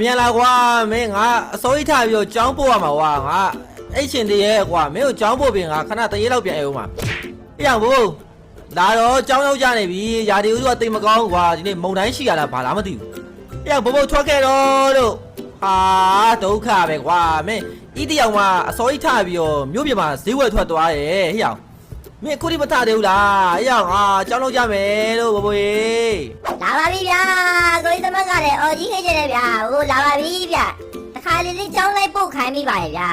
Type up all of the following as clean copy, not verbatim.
မြန်လာကွာမင်းငါအစိုးရထားပြီးတော့ကြောင်းပို့ရမှာကွာငါအဲ့ရှင်တည်းရဲ့ကွာမင်းကိုကြောင်းပို့ပြင်ငါခဏတရေလောက်ပြန်အောင်မှာအေးအောင်ဘို့လာတော့ကြောင်းရောက်ကြနေပြီယာဒီဦးကတိတ်မကောင်းကွာဒီနေ့မုံတိုင်းရှိရလားဘာလားမသိဘူးအေးအောင်ဘို့ထွက်ခဲ့တော့လို့ဟာဒုက္ခပဲကွာမင်းဤတယောက်မှအစိုးရထားပြီးတော့မြို့ပြင်မှာဈေးဝယ်ထွက်သွားရဲ့ဟေ့အောင်မင်းခုထိမထသေးဘူးလားအေးအောင်ဟာကြောင်းလောက်ကြမယ်လို့ဘို့ရေလာပါပြီဗျာကိုကြီးသမက်ကလည်းအော်ကြီးခေချင်တယ်ဗျာဟိုလာပါပြီဗျာတခါလေးကြောင်းလိုက်ပို့ခိုင်းမိပါရဲ့ဗျာ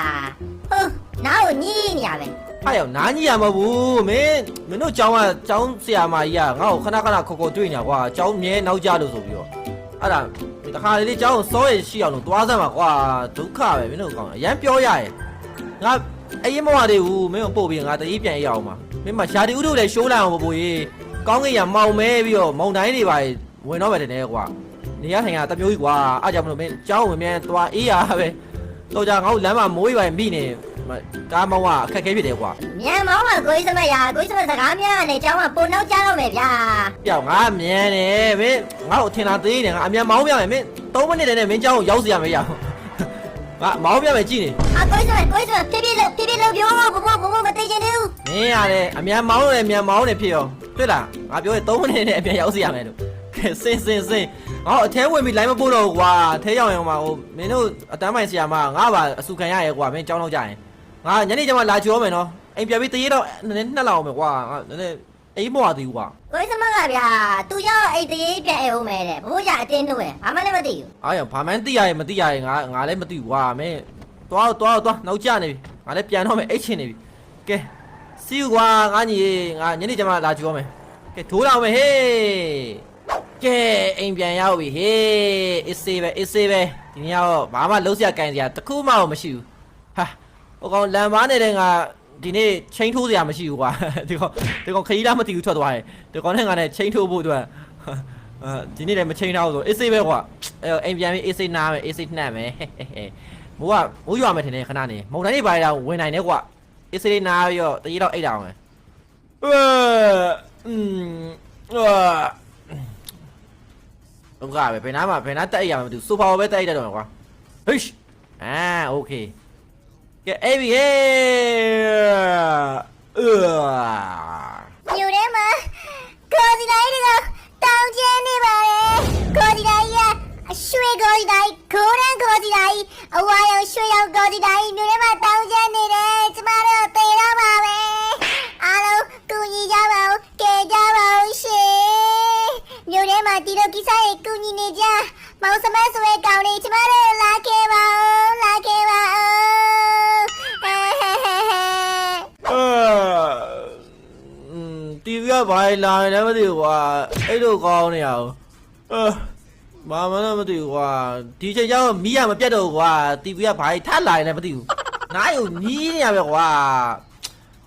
ဟုတ်နောက်ကိုညည်းနေရပဲအဲ့ရောနားကြီးရမဟုတ်ဘူးမင်းတို့ကျောင်းကကျောင်းဆရာမကြီးကငါ့ကိုခဏခဏခေါ်တွေ့နေတာကွာကျောင်းမြဲနောက်ကြလို့ဆိုပြီးတော့အဲ့ဒါတခါလေးကျောင်းကိုစောရရှိအောင်လို့သွားစမ်းပါကွာဒုက္ခပဲမင်းတို့ကောင်းအရန်ပြောရရဲ့ငါအရင်မဝသေးဘူးမင်းကိုပို့ပြီးငါတကြီးပြန်ရအောင်ပါမင်းမရှာတီဥတို့လည်းရှိုးလိုက်အောင်ပို့ရေးကောင်းကင်ရမောင်မဲပြီးတော့မုံတိုင်းတွေပါဝင်တော့ပဲတယ်ကွာနေရထိုင်ကတမျိုးကြီးကွာအားကြောင့်မလို့မင်းကျောင်းဝင်မြန်သွားအေးရပဲတော့ကြငါ့ကိုလမ်းမှာမိုးရွာမိနေကားမောင်းကအခက်ခဲဖြစ်တယ်ကွာမြန်မောင်းကကိုကြီးစမရကိုကြီးစမစကားများနဲ့ကျောင်းကပုံနောက်ကြတော့မယ်ဗျာပြောင်းငါမြန်တယ်မင်းငါ့ကိုထင်တာသေးတယ်ငါအမြန်မောင်းပြမယ်မင်း3မိနစ်တည်းနဲ့မင်းကျောင်းကိုရောက်စီရမယ်ရငါမောင်းပြမယ်ကြည့်နေကိုကြီးစမဖြည်းဖြည်းလို့ပြောဘမသိချင်သေးဘူးမင်းရတယ်အမြန်မောင်းတယ်မြန်မောင်းတယ်ဖြစ်ရောတွေ့လားငါပြောရင်3မိနစ်နဲ့အမြန်ရောက်စီရမယ်လို့စင်ငါအထဲဝင်ပြီးလိုင်းမပို့တော့ကွာထဲရောက်ရင်ဟိုမင်းတို့အတန်းပိုင်ဆရာမငါပါအစုခံရရဲကွာမင်းကျောင်းလောက်ကြရင်ငါညနေကျမှလာချိုးမယ်နော်အိမ်ပြန်ပြီးတရေတော့နည်းနည်းနှက်လောက်မယ်ကွာငါနည်းနည်းအိမ်မဝသေးဘူးကွာကိုကြီးစမကဗျာသူရောက်အိမ်တရေပြန်အောင်မယ်တဲ့ဘိုးရအတင်းတို့ပဲဘာမှလည်းမသိဘူးအားရဘာမှန်းသိရရင်မသိရရင်ငါလည်းမသိဘူးကွာမင်းသွားနောက်ကျနေပြီငါလည်းပြန်တော့မယ်အိတ်ချင်နေပြီကဲစီးကွာငါညီငါညနေကျမှလာချိုးမယ်ကဲထိုးတော့မယ်ဟေးကဲအိမ်ပြန်ရောက်ပြီဟေးအေးဆေးပဲဒီနေ့တော့ဘာမှလုံးစရာကန်စရာတခုမှမရှိဘူးဟာဟိုကောင်လမ်းမားနေတဲ့ငါဒီနေ့ချင်းထိုးစရာမရှိဘူးကွာဒီကောင်ခရီးလားမသိဘူးထွက်သွားတယ်ဒီကောင်နဲ့ငါနဲ့ချင်းထိုးဖို့အတွက်ဒီနေ့လည်းမချင်းတော့ဆိုအေးဆေးပဲကွာအိမ်ပြန်ပြီးအေးဆေးနားမယ်အေးဆေးနှက်မယ်မိုးရွာမယ်ထင်တယ်ခဏနေမုန်တိုင်းတွေပါတော့ဝင်နိုင်တယ်ကွာအေးဆေးနားပြီးတော့တကြီးတော့အိတ်တာအောင်မယ်ဟုတ်ကဲ့ပဲဘယ်နာတက်အိတ်ရမှာမသိဘူးဆိုဖာပဲတက်အိတ်တတ်တော့ကွာဟိโอเคကဲအေးပြီဟေးอยู่ထဲမှာကိုဒီတိုင်းကတောင်းကျင်းနေပါလေကိုဒီတိုင်းကအရွှေကိုဒီတိုင်းကိုရန်ကိုဒီတိုင်းအဝါရောင်ရွှေရောင်ကိုဒီတိုင်းอยู่ထဲမှာတောင်းကျင်းနေတယ်ကျမတို့တေတော့ပါပဲအားလုံးကူညီကြပါဦးကဲကြပါဦးရှင်อยู่ထဲမှာဒီလိုကိစ္စတွေကူညီနေကြမောင်စမဆွဲကောင်းနေကျမတို့လာခဲ့ပါဦးတီဗီကဘာလာနေလဲမသိဘူးကွာအဲ့လိုကောင်းနေရအောင်ဘာမှမသိဘူးကွာဒီချိန်ကျတော့မီးရမပြတ်တော့ကွာတီဗီကဘာထပ်လာနေလဲမသိဘူးနားယူနီးနေရပဲကွာ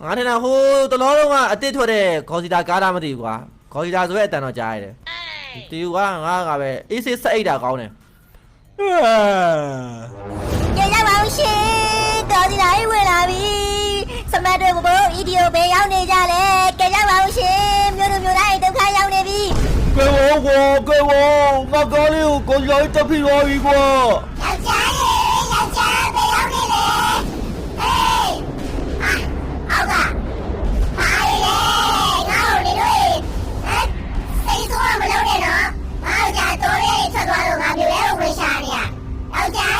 ငါထင်တာဟိုတလောလုံးကအစ်စ်ထွက်တဲ့ခေါ်စီတာကားတာမသိဘူးကွာခေါ်စီတာဆိုတဲ့အတန်တော့ကြားရတယ်တီဗီကငါပဲအေးဆေးဆက်အိတ်တာကောင်းတယ်ကြည့်ရပါဦးရှင်ခေါ်စီတာဝင်လာပြီစမတ်တွေဘိုးအီဒီယိုဘေးရောက်နေကြလေကြည့်ရပါဦးရှင်မြို့တို့မြို့တိုင်းဒုက္ခရောက်နေပြီကဲဝေါငါကောလေးကိုကိုရောက်တက်ပြီးသွားပြီကွာယောက်ျားဘေးရောက်နေလေဟေးအောက်ကဟာလေငါ့ကိုနေလို့စိတ်ဆိုးမလုပ်နဲ့နော်ငါ့ကြောင့်တိုးလေးထွက်သွားလို့ငါမြို့လေးကိုဝင်ရှာနေရယောက်ျား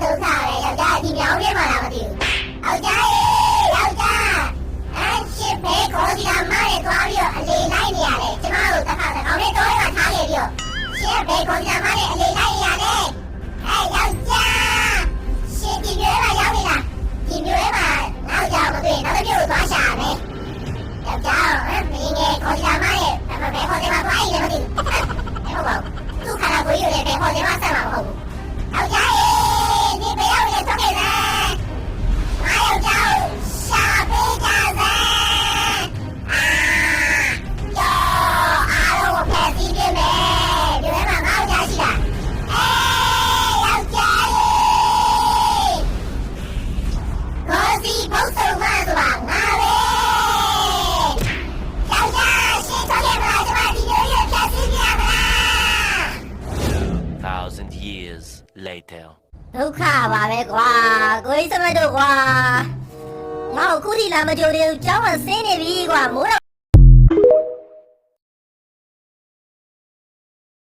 ဒုက္ခပဲယောက်ျားဒီမြောင်းလေးမှာလားမသိဘူးယောက်ျားရှစ်ဘေးခေါ်စီတာမရဲသွားပြီးတော့အလေလိုက်နေရတယ်ကျမတို့တစ်ခါတကောင်လေးတော့ရထားခဲ့ပြီးတော့ရှစ်ဘေးခေါ်စီတာမရဲအလေလိုက်နေရတယ်ယောက်ျားရှစ်ဒီမျိုးမှာရောက်နေတာဒီမျိုးမှာနောက်ကြောင်မတွေ့နောက်တစ်မျိုးသွားရှာမယ်ယောက်ျားမင်းငယ်ခေါ်စီတာမရဲဘယ်ခေါ်စီတာသွားရင်လည်းမသိဘူးဟုတ်ပါဘူးသူခါလာကိုကြီးလည်းဘယ်ခေါ်စီတာဆက်မှာမဟုတ်ဘူးယောက်ျားဒီဘယ်ရောက်လဲတော့ခဲ့လားယောက်ျားရှာပေးကြစမ်း years later. ဒုက္ခပါပဲကွာကိုကြီးစမတ်တို့ကွာငါ့ကိုခုထိလာမကြိုသေးဘူးကျောင်းကဆင်းနေပြီကွာမိုးတော့